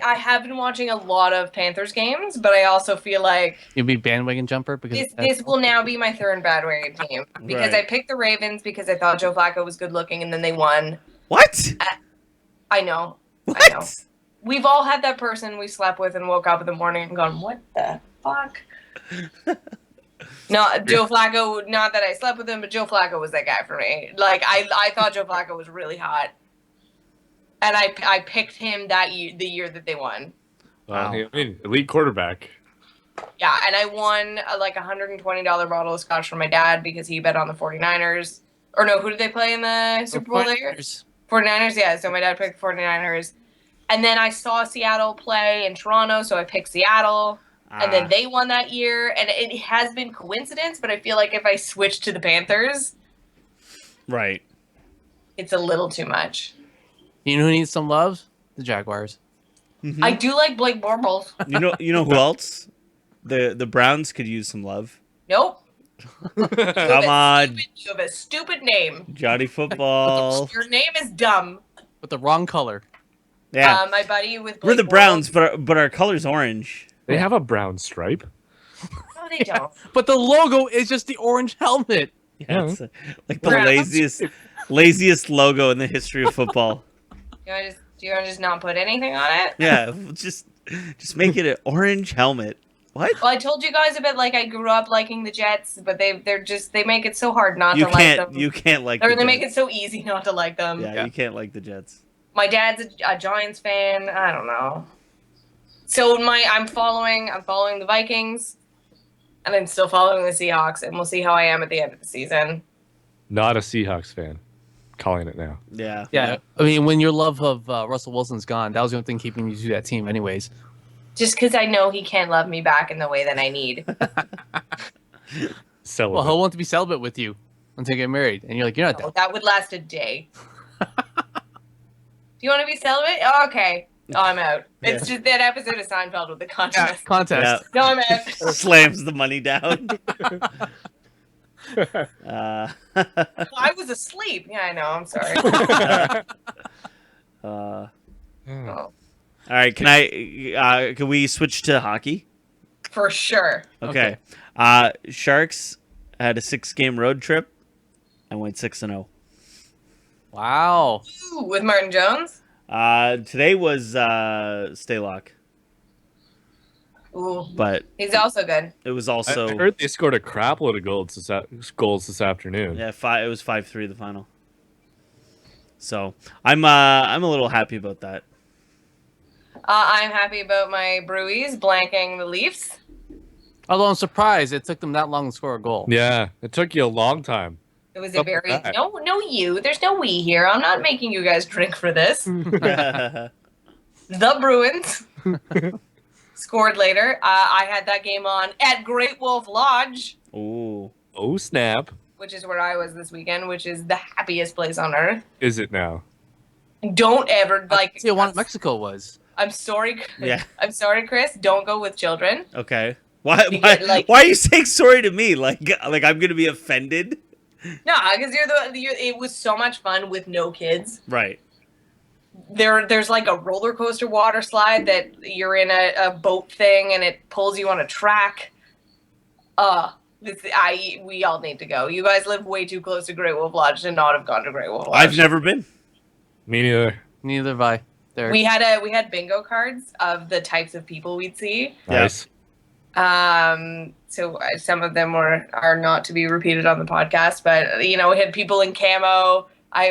I have been watching a lot of Panthers games, but I also feel like You'd be bandwagon jumper because this will now be my third bandwagon team because Right. I picked the Ravens because I thought Joe Flacco was good looking, and then they won. What? I know. What? I know. We've all had that person we slept with and woke up in the morning and gone, "What the fuck?" No, Joe Flacco. Not that I slept with him, but Joe Flacco was that guy for me. Like I thought Joe Flacco was really hot. And I picked him that year, the year that they won. Wow. I mean, elite quarterback. Yeah, and I won like a $120 bottle of Scotch from my dad because he bet on the 49ers. Or no, who did they play in the Super Bowl that year? 49ers, yeah. So my dad picked 49ers. And then I saw Seattle play in Toronto, so I picked Seattle. And then they won that year. And it has been coincidence, but I feel like if I switch to the Panthers, Right. it's a little too much. You know who needs some love? The Jaguars. Mhm. I do like Blake Bortles. You know who else? The Browns could use some love. Nope. Come on, You have a stupid name. Johnny Football. Your name is dumb. With the wrong color. Yeah. My buddy with Blake We're the Bortles- Browns, but our color's orange. They have a brown stripe. No, they don't. But the logo is just the orange helmet. Yeah, it's like the Browns. laziest logo in the history of football. Do you want to just not put anything on it? Yeah, just make it an orange helmet. What? Well, I told you guys about like I grew up liking the Jets, but they make it so hard not You to can't like them. you can't like Or the they make Jets. it so easy not to like them. Yeah, you can't like the Jets. My dad's a Giants fan. I don't know. So I'm following the Vikings, and I'm still following the Seahawks, and we'll see how I am at the end of the season. Not a Seahawks fan. Calling it now. Yeah. Yeah. I mean, when your love of Russell Wilson's gone, that was the only thing keeping you to that team anyways. Just because I know he can't love me back in the way that I need. Celibate. Well, he'll want to be celibate with you until you get married. And you're like, you're not Oh, that. that would last a day. Do you want to be celibate? Oh, okay. Oh, I'm out. It's just that episode of Seinfeld with the contest. Contest. No, I'm out. Slams the money down. I was asleep. Yeah, I know. I'm sorry. All Oh, right, can we switch to hockey? for sure. Okay. Sharks had a 6-game road trip and went 6-0. Wow. Ooh, with Martin Jones? Today was Staylock, Ooh, but he's also good. it was I also heard they scored a crap load of goals this afternoon. yeah, it was 5-3 the final. So I'm a little happy about that. I'm happy about my Brewies blanking the Leafs. Although I'm surprised it took them that long to score a goal. Yeah, it took you a long time. It was a Something very like that. no you. There's no we here. I'm not making you guys drink for this. The Bruins scored later. I had that game on at Great Wolf Lodge, Ooh. Oh snap! which is where I was this weekend, which is the happiest place on earth. Is it now? Don't ever like. See, what Mexico was. I'm sorry. Yeah. I'm sorry, Chris. Don't go with children. Okay. Why You get, like- why are you saying sorry to me? Like I'm gonna be offended? No, because it was so much fun with no kids. Right. There's like a roller coaster water slide that you're in a boat thing and it pulls you on a track. We all need to go. You guys live way too close to Great Wolf Lodge to not have gone to Great Wolf Lodge. I've never been. Me neither. Neither have I. There. We had bingo cards of the types of people we'd see. Yeah. Nice. So some of them are not to be repeated on the podcast, but we had people in camo.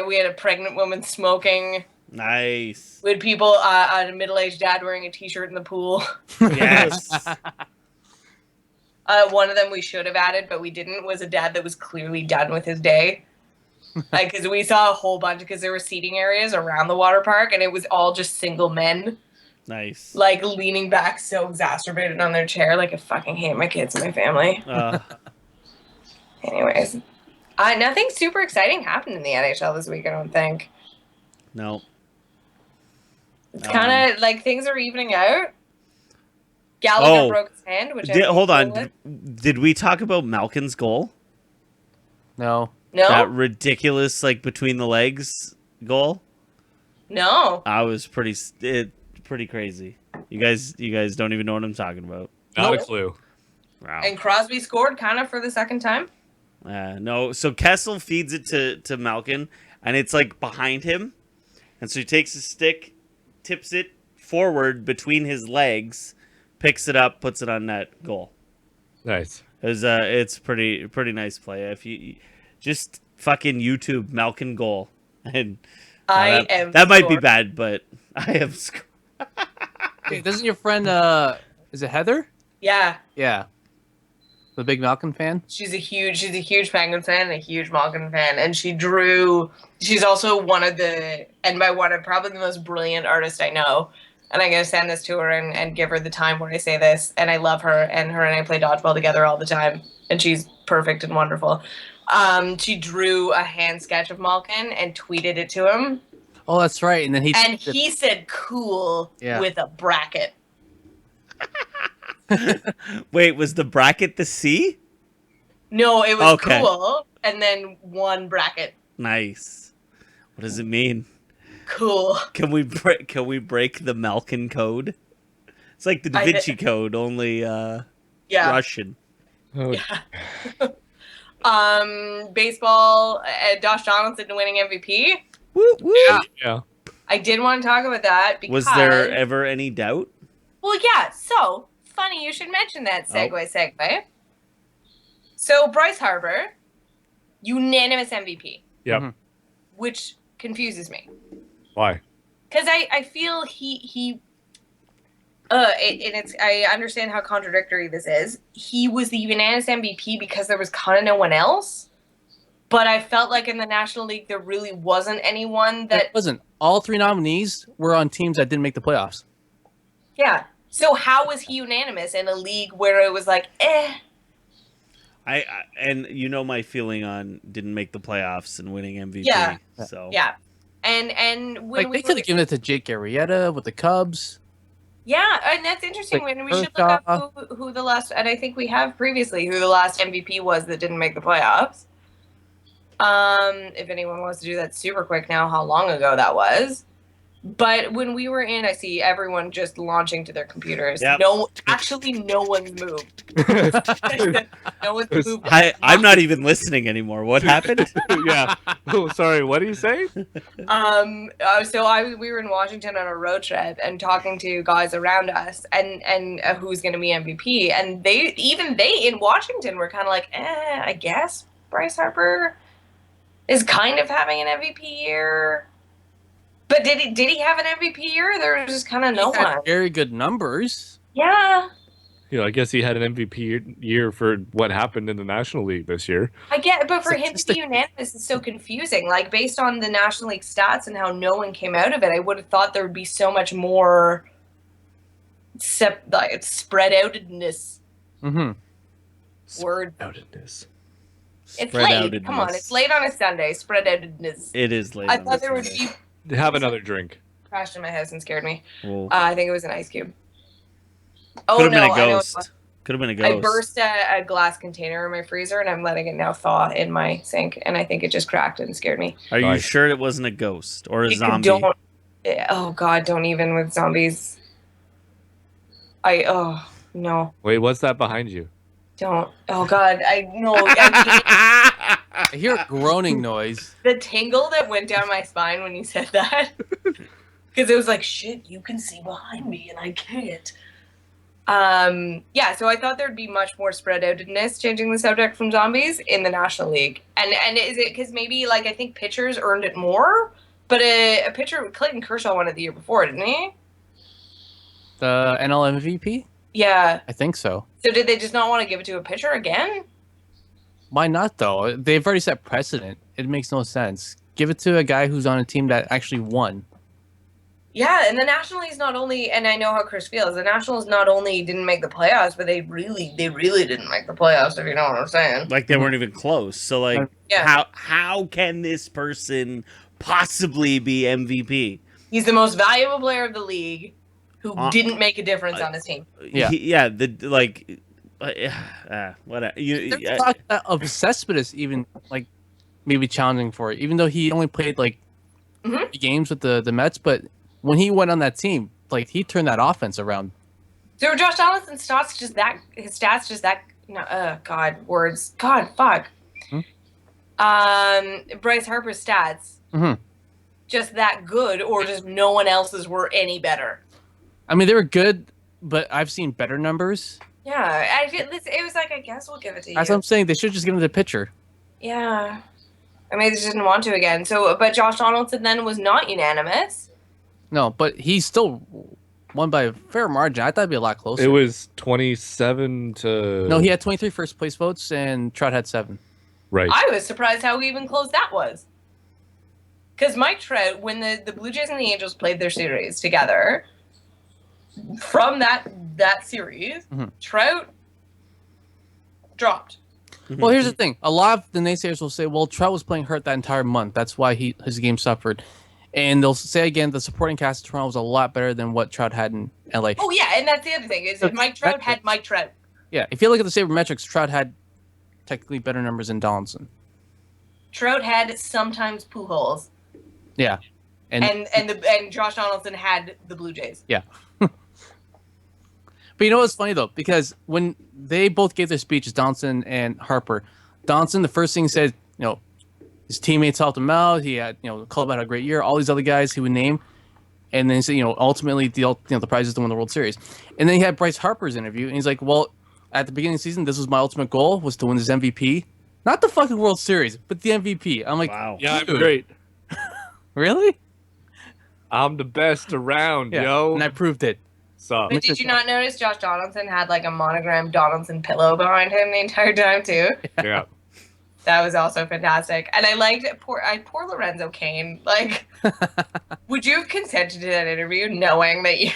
We had a pregnant woman smoking Nice. With people, a middle-aged dad wearing a t-shirt in the pool. Yes. One of them we should have added, but we didn't, was a dad that was clearly done with his day. Like, because we saw a whole bunch, because there were seating areas around the water park, and it was all just single men. Nice. Like, leaning back so exacerbated on their chair. Like, I fucking hate my kids and my family. Anyways. Nothing super exciting happened in the NHL this week, I don't think. No. It's kind of like things are evening out. Gallagher broke his hand, which hold on. Did we talk about Malkin's goal? No. No. That ridiculous, like, between the legs goal? No. I was pretty crazy. You guys don't even know what I'm talking about. Not a clue. Wow. And Crosby scored kind of for the second time. No. So Kessel feeds it to Malkin, and it's like behind him, and so he takes his stick, tips it forward between his legs, picks it up, puts it on net, goal. Nice. It's pretty nice play. If you just fucking YouTube Malkin goal, and that might be bad, but I have scored. Hey, doesn't your friend is it Heather? Yeah. Yeah. The big Malkin fan? She's a huge Penguin fan and a huge Malkin fan, and she's also one of the, and by one of probably the most brilliant artists I know. And I'm gonna send this to her and give her the time when I say this. And I love her, and I play dodgeball together all the time, and she's perfect and wonderful. She drew a hand sketch of Malkin and tweeted it to him. Oh, that's right. And then he said cool with a bracket. Wait, was the bracket the C? No, it was cool, and then one bracket. Nice. What does it mean? Cool. Can we break the Malkin code? It's like the Da Vinci Code, only Russian. Oh. Yeah. Baseball. Josh Donaldson winning MVP. Woo, woo. Yeah. I did want to talk about that because. Was there ever any doubt? Well, yeah. So funny you should mention that segue. So Bryce Harper, unanimous MVP. Yep. Mm-hmm. Which confuses me. Why? Because I feel I understand how contradictory this is. He was the unanimous MVP because there was kind of no one else. But I felt like in the National League there really wasn't anyone that... It wasn't. All three nominees were on teams that didn't make the playoffs. Yeah. So how was he unanimous in a league where it was like, and you know my feeling on didn't make the playoffs and winning MVP. Yeah. So yeah. And when they could have given it to Jake Arrieta with the Cubs. Yeah, and that's interesting. Like, we should look up who the last, and I think we have previously, who the last MVP was that didn't make the playoffs. If anyone wants to do that super quick now, how long ago that was. But when we were in, I see everyone just launching to their computers. Yep. No one's moved. No one's moved. I'm not even listening anymore. What happened? Yeah. Oh, sorry. What do you say? So we were in Washington on a road trip and talking to guys around us and who's going to be MVP. And they in Washington were kind of like, I guess Bryce Harper is kind of having an MVP year. But did he have an MVP year? There was just kind of no one. Very good numbers. Yeah. You know, I guess he had an MVP year for what happened in the National League this year. I get, but for him to be unanimous is so confusing. Like, based on the National League stats and how no one came out of it, I would have thought there would be so much more spread outedness. Mm-hmm. Word. Outedness. It's late. Come on, it's late on a Sunday. Spread outedness. It is late. I thought there would be. Have another drink. Crashed in my house and scared me. Well, I think it was an ice cube. Oh, could have no, been a ghost. Could have been a ghost. I burst a glass container in my freezer, and I'm letting it now thaw in my sink, and I think it just cracked and scared me. Are you sure it wasn't a ghost or a zombie? Oh, God, don't even with zombies. No. Wait, what's that behind you? Don't. Oh, God, I know. I hear a groaning noise. The tingle that went down my spine when you said that. Because it was like, shit, you can see behind me, and I can't. Yeah, so I thought there'd be much more spread outedness, changing the subject from zombies, in the National League. And is it because maybe, like, I think pitchers earned it more? But a pitcher, Clayton Kershaw won it the year before, didn't he? The NL MVP? Yeah. I think so. So did they just not want to give it to a pitcher again? Why not, though? They've already set precedent. It makes no sense. Give it to a guy who's on a team that actually won. Yeah, and the National League's not only, and I know how Chris feels, the Nationals not only didn't make the playoffs, but they really didn't make the playoffs, if you know what I'm saying. Like, they weren't even close. So, like, Yeah. how can this person possibly be MVP? He's the most valuable player of the league who didn't make a difference on his team. Yeah. Whatever. There's talk of Cespedes even, like, maybe challenging for it, even though he only played, like, 3 games with the Mets, but when he went on that team, like, he turned that offense around. So were Josh Donaldson's stats just that, Bryce Harper's stats just that good, or just no one else's were any better? I mean, they were good, but I've seen better numbers. Yeah, it was like, I guess we'll give it to you. That's what I'm saying. They should just give him the pitcher. Yeah. I mean, they just didn't want to again. So, but Josh Donaldson then was not unanimous. No, but he still won by a fair margin. I thought it'd be a lot closer. It was 27 to... No, he had 23 first place votes, and Trout had 7. Right. I was surprised how even close that was. Because Mike Trout, when the Blue Jays and the Angels played their series together, from that series, Trout dropped. Well, here's the thing. A lot of the naysayers will say, well, Trout was playing hurt that entire month. That's why his game suffered. And they'll say again, the supporting cast of Toronto was a lot better than what Trout had in LA. Oh, yeah, and that's the other thing, is if Mike Trout had Mike Trout. Yeah, if you look at the sabermetrics, Trout had technically better numbers than Donaldson. Trout had sometimes Pujols. Yeah. And Josh Donaldson had the Blue Jays. Yeah. But you know what's funny, though? Because when they both gave their speeches, Donaldson and Harper, Donaldson, the first thing he said, his teammates helped him out. He had, called about a great year. All these other guys he would name. And then he said, ultimately, the prize is to win the World Series. And then he had Bryce Harper's interview. And he's like, well, at the beginning of the season, this was my ultimate goal, was to win this MVP. Not the fucking World Series, but the MVP. I'm like, wow. Yeah, I'm great. Really? I'm the best around, Yeah. yo. And I proved it. So, But did you not notice Josh Donaldson had like a monogram Donaldson pillow behind him the entire time too? yeah. That was also fantastic. And I liked poor Lorenzo Cain. Like, would you have consented to that interview knowing that you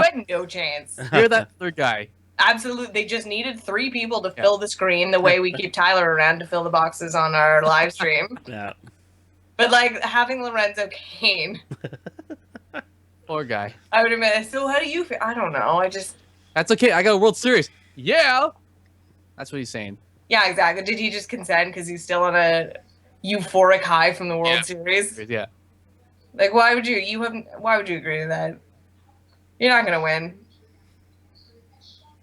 had no chance? You're that third guy. Absolutely. They just needed 3 people to fill the screen the way we keep Tyler around to fill the boxes on our live stream. Yeah. But like having Lorenzo Cain, Poor guy. I would have been, so how do you feel? I don't know. That's okay. I got a World Series. Yeah. That's what he's saying. Yeah, exactly. Did he just consent because he's still on a euphoric high from the World Series? Yeah. Like, why would you agree to that? You're not going to win.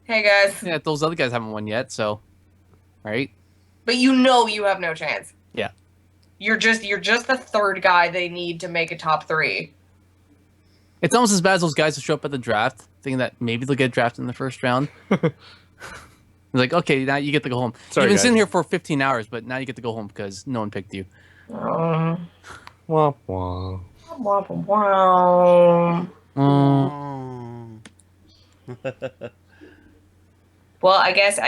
Hey, guys. Yeah, those other guys haven't won yet, so. Right? But you have no chance. Yeah. You're just the third guy they need to make a top 3. It's almost as bad as those guys who show up at the draft, thinking that maybe they'll get drafted in the first round. It's like, okay, now you get to go home. Sorry, You've been guys. sitting here for 15 hours, but now you get to go home because no one picked you. Womp womp. Wow. Well, I guess,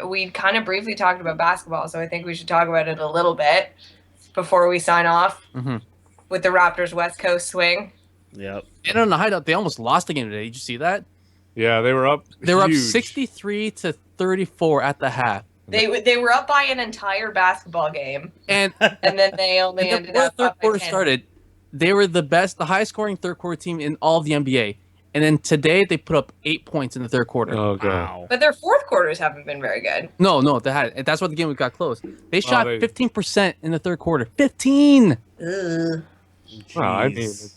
we kind of briefly talked about basketball, so I think we should talk about it a little bit before we sign off with the Raptors West Coast swing. Yep. And on the hideout, they almost lost the game today. Did you see that? Yeah, they were up. They were up huge. 63 to 34 at the half. They were up by an entire basketball game, And then they only ended before up the third up by quarter 10. started, they were the highest scoring third quarter team in all of the NBA. And then today they put up 8 points in the third quarter. Oh, God. Wow. But their fourth quarters haven't been very good. No, they had. That's why the game got close. They shot they- 15% in the third quarter. 15. Ugh. Well, I mean, Jeez.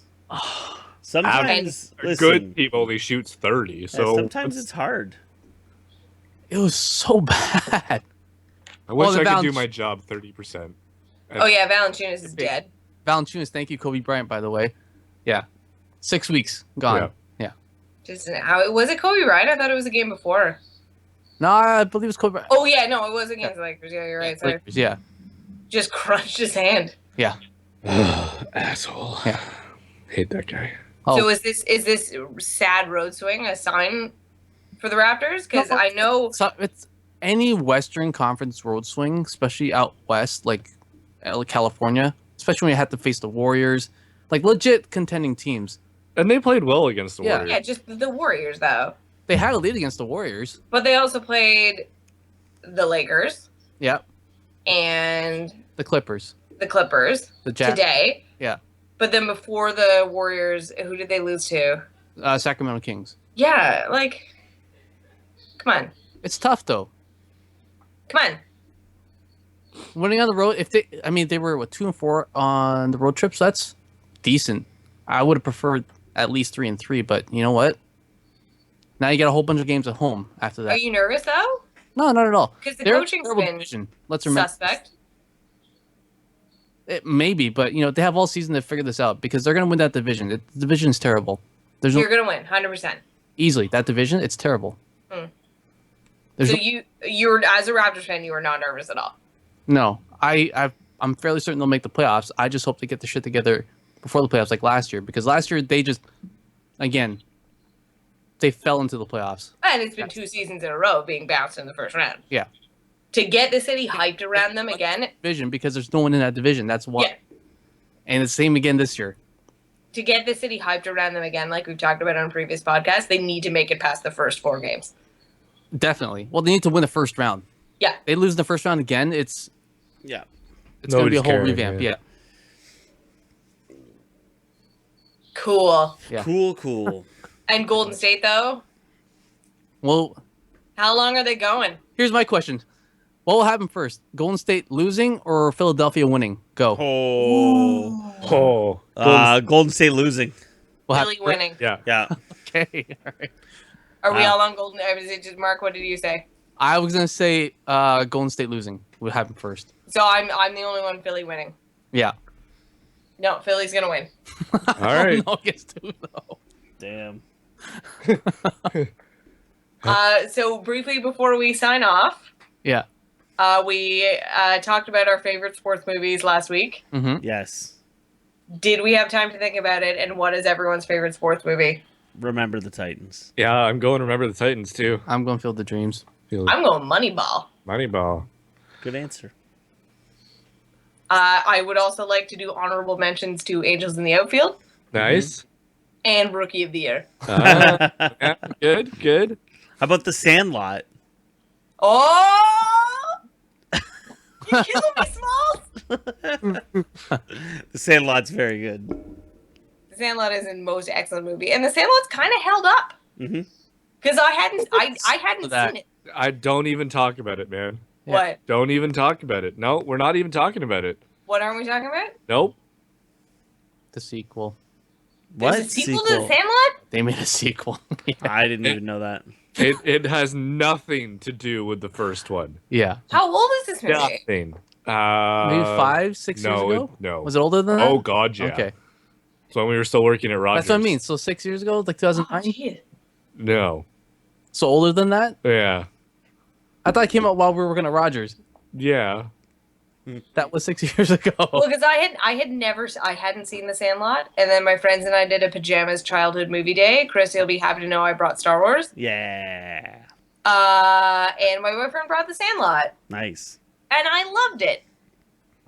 Sometimes a listen, good team only shoots 30, yeah, so sometimes it's hard. It was so bad. I wish the I could do Valanciunas- my job 30%. Oh yeah, Valanciunas is dead. Valanciunas, thank you, Kobe Bryant, by the way. Yeah. 6 weeks gone. Yeah. Just an hour. Was it Kobe Bryant? I thought it was a game before. No, I believe it's Kobe Bryant. Oh yeah, no, it was against the Lakers. Yeah, you're right. Sorry. Lakers, yeah. Just crunched his hand. Yeah. Asshole. Yeah. Hate that guy. Oh, So is this sad road swing a sign for the Raptors? Because I know it's any Western Conference road swing, especially out west, like California, especially when you have to face the Warriors, like legit contending teams. And they played well against the Yeah. Warriors. yeah, just the Warriors though. They had a lead against the Warriors. But they also played the Lakers Yeah. and The Clippers. the Clippers The Jazz. today. Yeah. But then before the Warriors, who did they lose to? Sacramento Kings. Yeah, like, come on. It's tough though. Come on. Winning on the road, they were 2-4 on the road trips. That's decent. I would have preferred at least 3-3, but you know what? Now you get a whole bunch of games at home after that. Are you nervous though? No, not at all. Because the They're a coaching's terrible been division. Let's remember. suspect. Maybe, but they have all season to figure this out because they're going to win that division. The division's terrible. There's You're gonna win, 100%. easily that division. It's terrible. Hmm. There's So you're as a Raptors fan, you are not nervous at all. no. I'm fairly certain they'll make the playoffs. I just hope they get their shit together before the playoffs, like last year, because last year they just, again, they fell into the playoffs. And it's been 2 seasons in a row being bounced in the first round. Yeah. To get the city hyped around them again, Division because there's no one in that division. That's why. Yeah. And it's the same again this year. to get the city hyped around them again, like we've talked about on previous podcasts, they need to make it past the first 4 games. Definitely. Well, they need to win the first round. Yeah. They lose the first round again, it's Yeah. going to be a Nobody's whole caring, revamp. yeah. Yeah. Cool. Yeah. Cool. And Golden State, though, Well, how long are they going? here's my question. What will happen first? Golden State losing or Philadelphia winning? Go. Oh. Oh, Golden State losing. What Philly happened? winning. Yeah. Okay. All right. Are we all on Golden? Is it just Mark? What did you say? I was going to say Golden State losing would happen first. So I'm the only one Philly winning. Yeah. No, Philly's gonna win. all right. No, yes, too, though. Damn. So briefly before we sign off, Yeah. we talked about our favorite sports movies last week. Mm-hmm. Yes. Did we have time to think about it? And what is everyone's favorite sports movie? Remember the Titans. Yeah, I'm going to remember the Titans too. I'm going to Field the Dreams. I'm going Moneyball. Moneyball. Good answer. I would also like to do honorable mentions to Angels in the Outfield Nice. and Rookie of the Year. Yeah, good. How about the Sandlot? Oh! You killing me, Smalls! The Sandlot's very good. The Sandlot is a most excellent movie, and The Sandlot's kind of held up Mm-hmm. because I hadn't That. seen it. I don't even talk about it, man. Yeah. What? Don't even talk about it. No, we're not even talking about it. What aren't we talking about? Nope. The sequel. What There's a sequel to The Sandlot? They made a sequel. Yeah. I didn't even know that. It has nothing to do with the first one. Yeah. How old is this movie? Nothing. Maybe 5, 6 years no, ago? no. Was it older than that? Oh God, yeah. Okay. So when we were still working at Rogers. That's what I mean. So 6 years ago, like Oh, 2009? geez. No. So older than that? Yeah. I thought it came out while we were working at Rogers. Yeah. That was 6 years ago. Well, because I hadn't seen The Sandlot, and then my friends and I did a pajamas childhood movie day. Chris, you'll be happy to know I brought Star Wars. Yeah. And my boyfriend brought The Sandlot, Nice. and I loved it.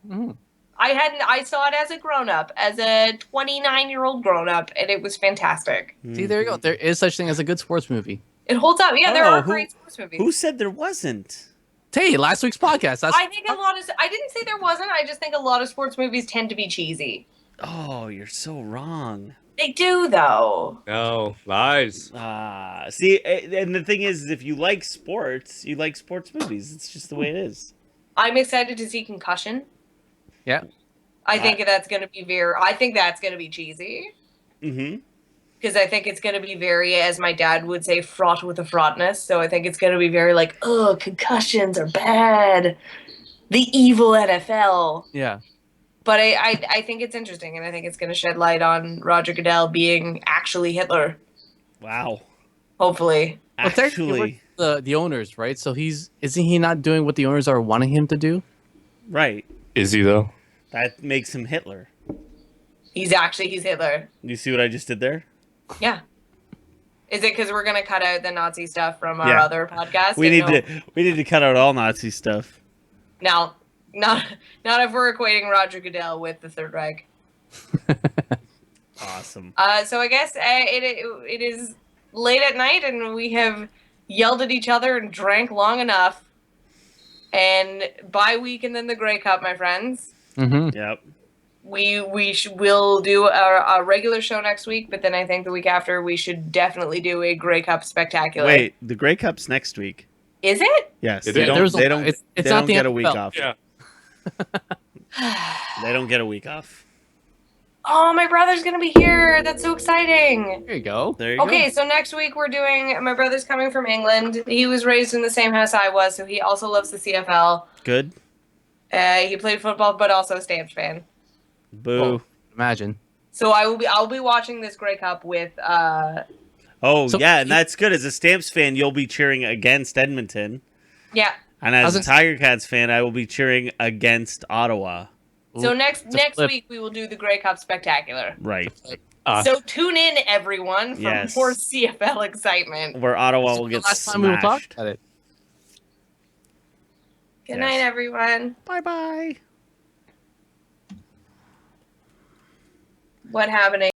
Mhm. I saw it as a grown-up, as a 29-year-old grown-up, and it was fantastic. See, there you go. There is such thing as a good sports movie. It holds up. Yeah, there Oh, are great sports movies. Who said there wasn't? Hey, last week's podcast. That's I think I didn't say there wasn't. I just think a lot of sports movies tend to be cheesy. Oh, you're so wrong. They do, though. No. Lies. See, and the thing is, if you like sports, you like sports movies. It's just the way it is. I'm excited to see Concussion. Yeah. I think that's going to be cheesy. Mm-hmm. Because I think it's going to be very, as my dad would say, fraught with a fraughtness. So I think it's going to be very like, oh, concussions are bad. The evil NFL. Yeah. But I think it's interesting, and I think it's going to shed light on Roger Goodell being actually Hitler. Wow. Hopefully. Well, technically, Actually, the owners, right? So isn't he not doing what the owners are wanting him to do? right. Is he though? That makes him Hitler. He's Hitler. You see what I just did there? Yeah. Is it because we're gonna cut out the Nazi stuff from our Yeah. other podcast? We need to cut out all Nazi stuff. No, not if we're equating Roger Goodell with the Third Reich. Awesome. So I guess it is late at night, and we have yelled at each other and drank long enough. And bye week and then the Grey Cup, my friends. Mm-hmm. Yep. We'll do a regular show next week, but then I think the week after we should definitely do a Grey Cup spectacular. Wait, the Grey Cup's next week. Is it? Yes. It They is. don't It's they not don't the get a week NFL. off. Yeah. They don't get a week off. Oh, my brother's gonna be here. That's so exciting. There you go. There you Okay, go. so next week we're doing. My brother's coming from England. He was raised in the same house I was, so he also loves the CFL. Good. He played football, but also a Stamps fan. Boo. Oh. Imagine. So I'll be watching this Grey Cup with. So- yeah, and that's good. As a Stamps fan, you'll be cheering against Edmonton. Yeah. And as a How's it- Tiger Cats fan, I will be cheering against Ottawa. So Ooh, next it's a flip. week we will do the Grey Cup spectacular. Right. So tune in, everyone, for Yes. more CFL excitement. Where Ottawa This will is get the last time we will talk smashed. about it. Good Yes. night, everyone. Bye-bye. What happened?